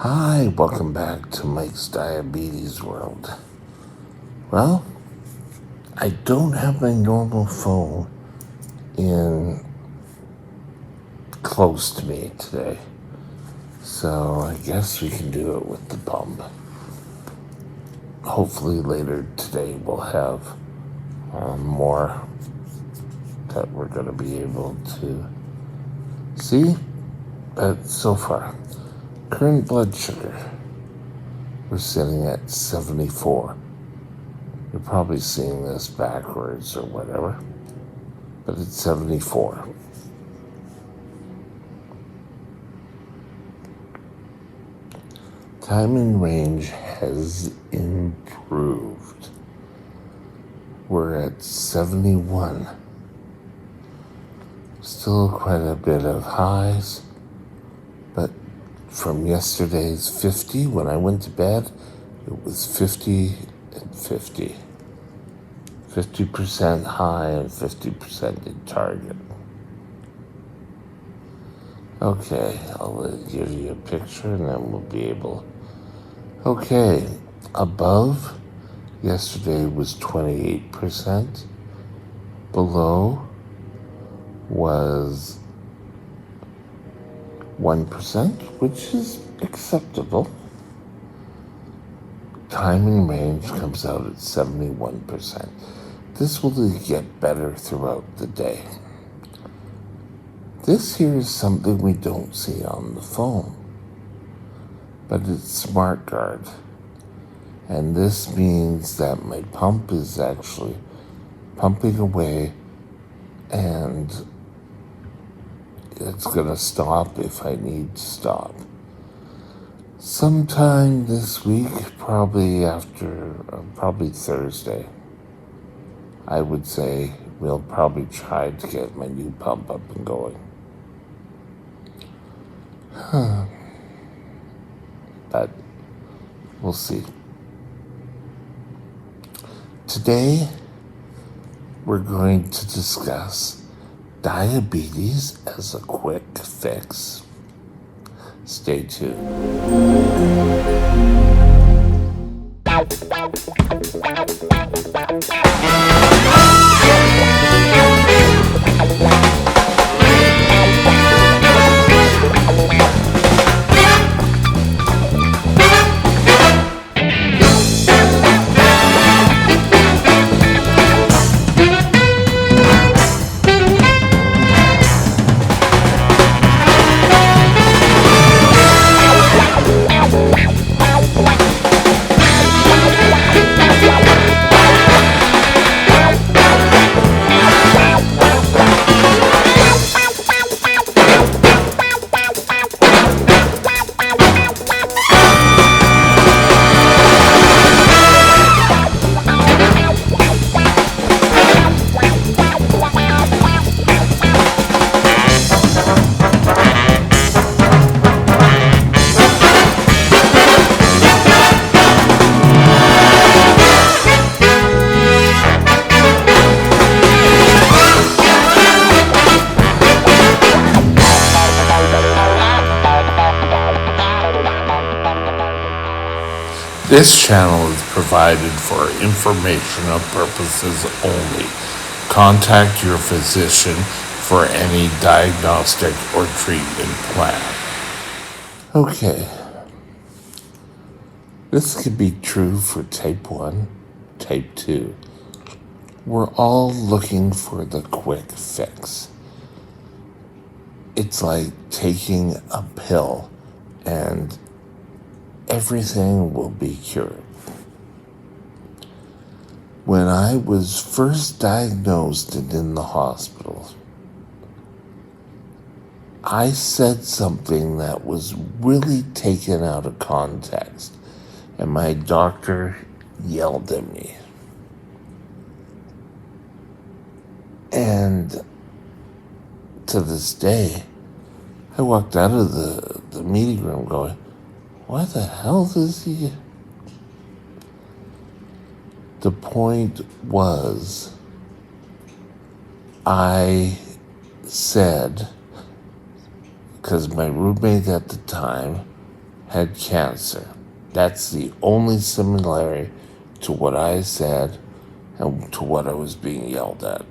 Hi, welcome back to Mike's Diabetes World. Well, I don't have my normal phone in close to me today, so I guess we can do it with the pump. Hopefully later today we'll have more that we're going to be able to see. But so far, current blood sugar, we're sitting at 74. You're probably seeing this backwards or whatever, but it's 74. Time in range has improved. We're at 71. Still quite a bit of highs, but from yesterday's 50, when I went to bed, it was 50 and 50. 50% high and 50% in target. Okay, I'll give you a picture and then we'll be able. Okay, above, yesterday was 28%. Below was 1%, which is acceptable. Time in range comes out at 71%. This will get better throughout the day. This here is something we don't see on the phone, but it's SmartGuard. And this means that my pump is actually pumping away and it's gonna stop if I need to stop. Sometime this week, probably Thursday, I would say we'll probably try to get my new pump up and going. But we'll see. Today, we're going to discuss diabetes as a quick fix. Stay tuned. This channel is provided for informational purposes only. Contact your physician for any diagnostic or treatment plan. Okay. This could be true for type 1, type 2. We're all looking for the quick fix. It's like taking a pill and everything will be cured. When I was first diagnosed and in the hospital, I said something that was really taken out of context, and my doctor yelled at me. And to this day, I walked out of the meeting room going, why the hell is he? The point was, I said, because my roommate at the time had cancer. That's the only similarity to what I said and to what I was being yelled at.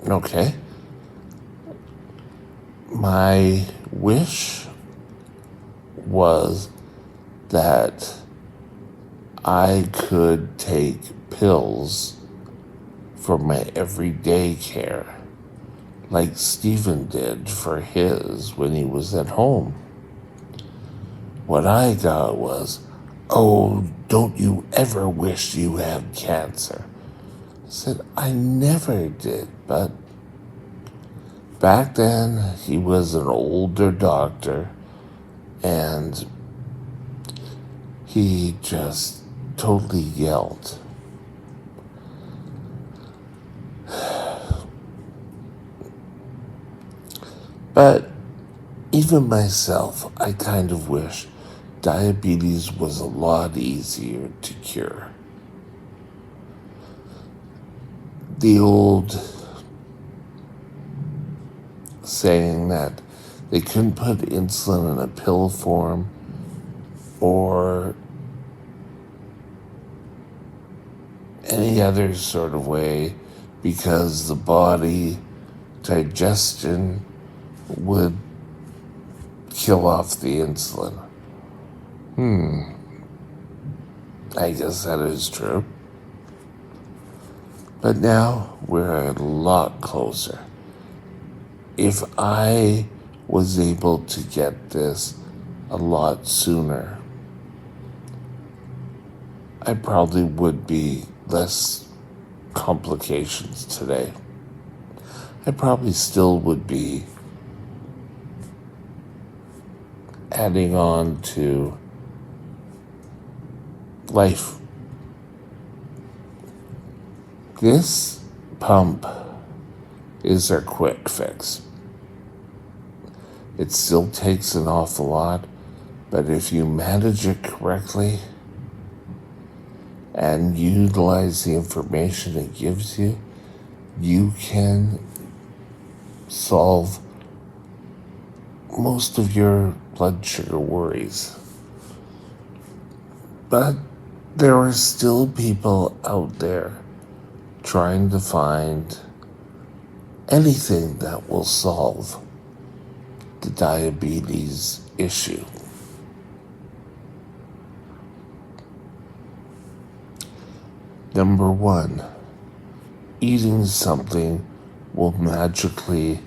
Okay? My wish was that I could take pills for my everyday care, like Stephen did for his when he was at home. What I got was, oh, don't you ever wish you had cancer? I said, I never did, but back then he was an older doctor and he just totally yelled. But even myself, I kind of wish diabetes was a lot easier to cure. The old saying that they couldn't put insulin in a pill form or any other sort of way because the body digestion would kill off the insulin. I guess that is true. But now we're a lot closer. If I was able to get this a lot sooner, I probably would be less complications today. I probably still would be adding on to life. This pump is our quick fix. It still takes an awful lot, but if you manage it correctly and utilize the information it gives you, you can solve most of your blood sugar worries. But there are still people out there trying to find anything that will solve the diabetes issue. Number one, eating something will magically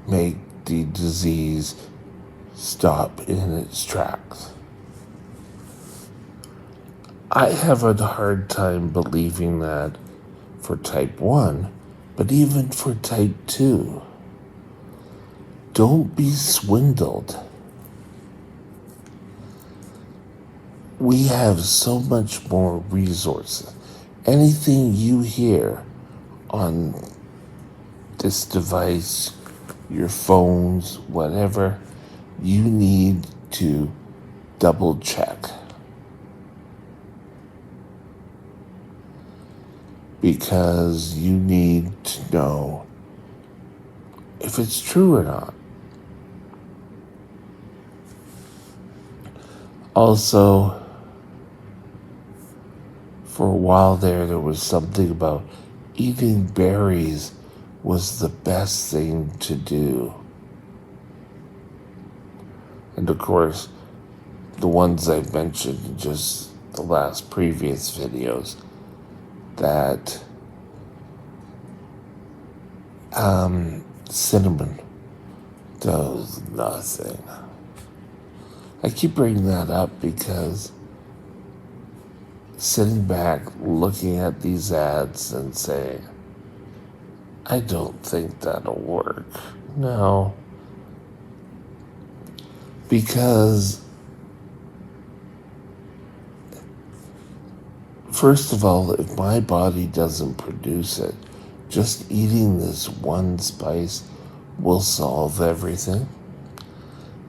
make the disease stop in its tracks. I have a hard time believing that for type 1, but even for type 2. Don't be swindled. We have so much more resources. Anything you hear on this device, your phones, whatever, you need to double check. Because you need to know if it's true or not. Also, for a while there was something about eating berries was the best thing to do. And of course, the ones I mentioned in just the last previous videos, that cinnamon does nothing. I keep bringing that up because sitting back, looking at these ads and saying, I don't think that'll work. No. Because, first of all, if my body doesn't produce it, just eating this one spice will solve everything.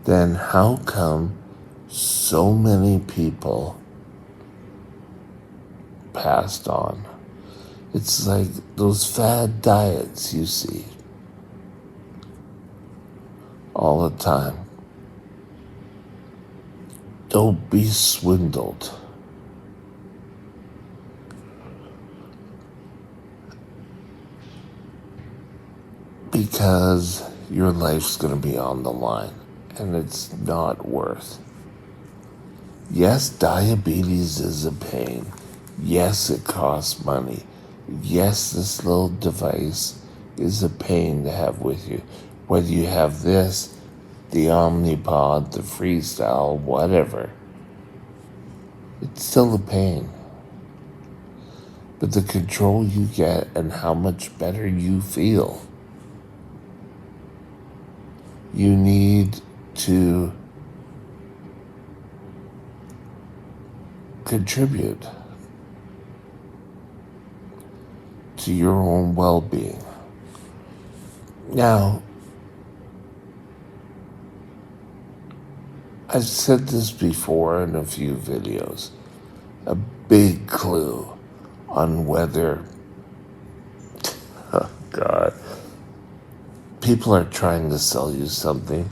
Then how come so many people passed on? It's like those fad diets you see all the time. Don't be swindled. Because your life's going to be on the line and it's not worth. Yes, diabetes is a pain. Yes, it costs money. Yes, this little device is a pain to have with you. Whether you have this, the Omnipod, the Freestyle, whatever, it's still a pain. But the control you get and how much better you feel, you need to contribute to your own well-being. Now, I've said this before in a few videos. A big clue on whether, oh God, people are trying to sell you something.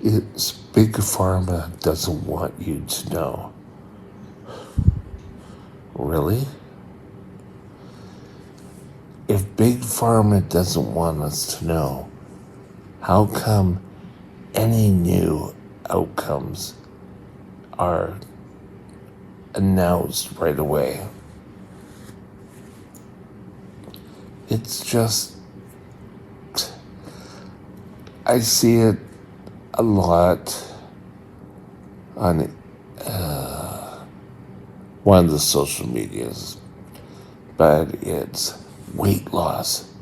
It's Big Pharma doesn't want you to know. Really? If Big Pharma doesn't want us to know, how come any new outcomes are announced right away? It's just, I see it a lot on one of the social medias, but it's weight loss.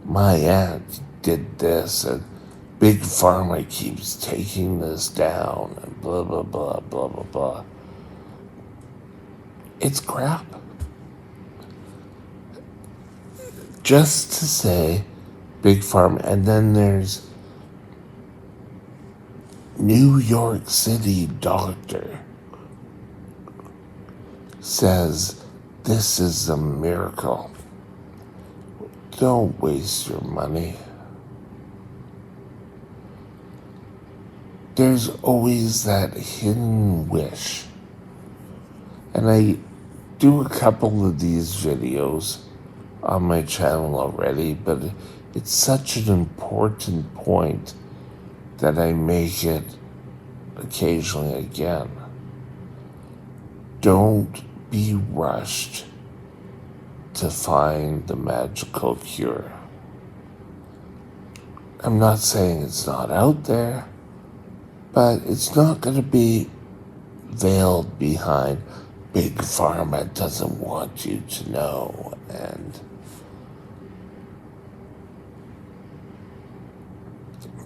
My aunt did this, and Big Pharma keeps taking this down, and blah, blah, blah, blah, blah, blah. It's crap. Just to say Big Pharma, and then there's New York City doctor says this is a miracle. Don't waste your money. There's always that hidden wish. And I do a couple of these videos on my channel already, but it's such an important point that I make it occasionally again. Don't be rushed to find the magical cure. I'm not saying it's not out there, but it's not going to be veiled behind Big Pharma doesn't want you to know, and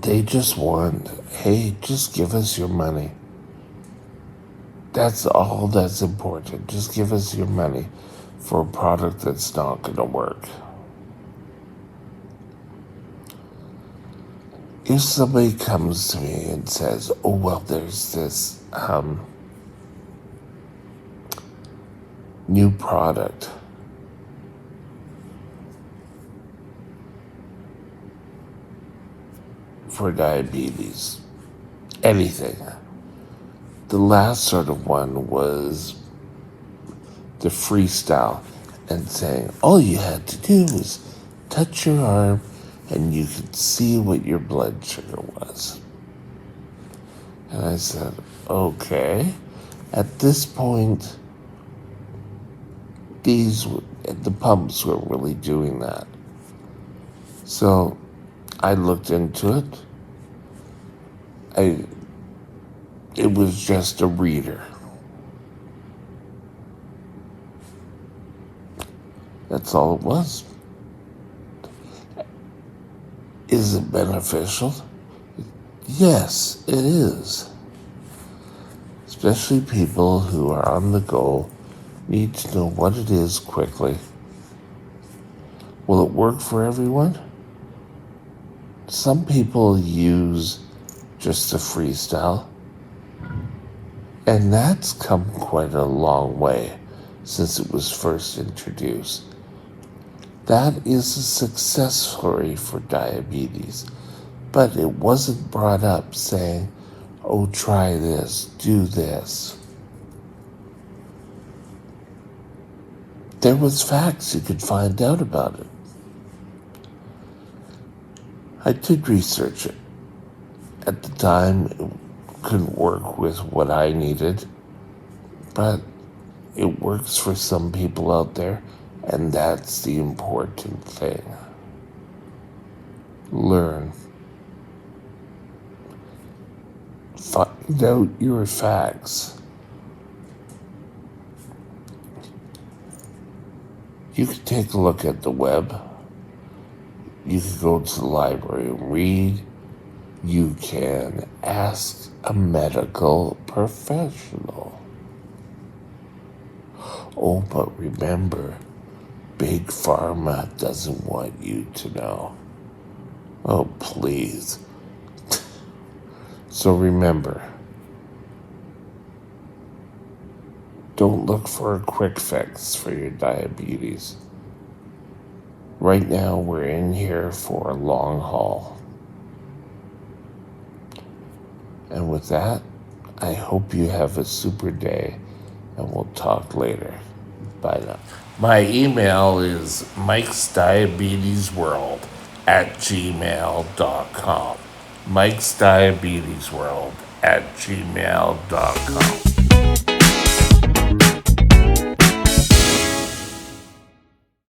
they just want, hey, just give us your money. That's all that's important. Just give us your money for a product that's not going to work. If somebody comes to me and says, oh, well, there's this new product for diabetes, anything. The last sort of one was the Freestyle, and saying all you had to do was touch your arm and you could see what your blood sugar was. And I said, okay. At this point, the pumps were really doing that. So I looked into it. It was just a reader. That's all it was. Is it beneficial? Yes, it is. Especially people who are on the go need to know what it is quickly. Will it work for everyone? Some people use just the Freestyle, and that's come quite a long way since it was first introduced. That is a success story for diabetes, but it wasn't brought up saying, oh, try this, do this. There was facts you could find out about it. I did research it. At the time, it couldn't work with what I needed, but it works for some people out there, and that's the important thing. Learn. Find out your facts. You can take a look at the web. You can go to the library and read. You can ask a medical professional. Oh, but remember, Big Pharma doesn't want you to know. Oh, please. So remember, don't look for a quick fix for your diabetes. Right now, we're in here for a long haul. And with that, I hope you have a super day, and we'll talk later. Bye now. My email is mikesdiabetesworld@gmail.com. mikesdiabetesworld@gmail.com.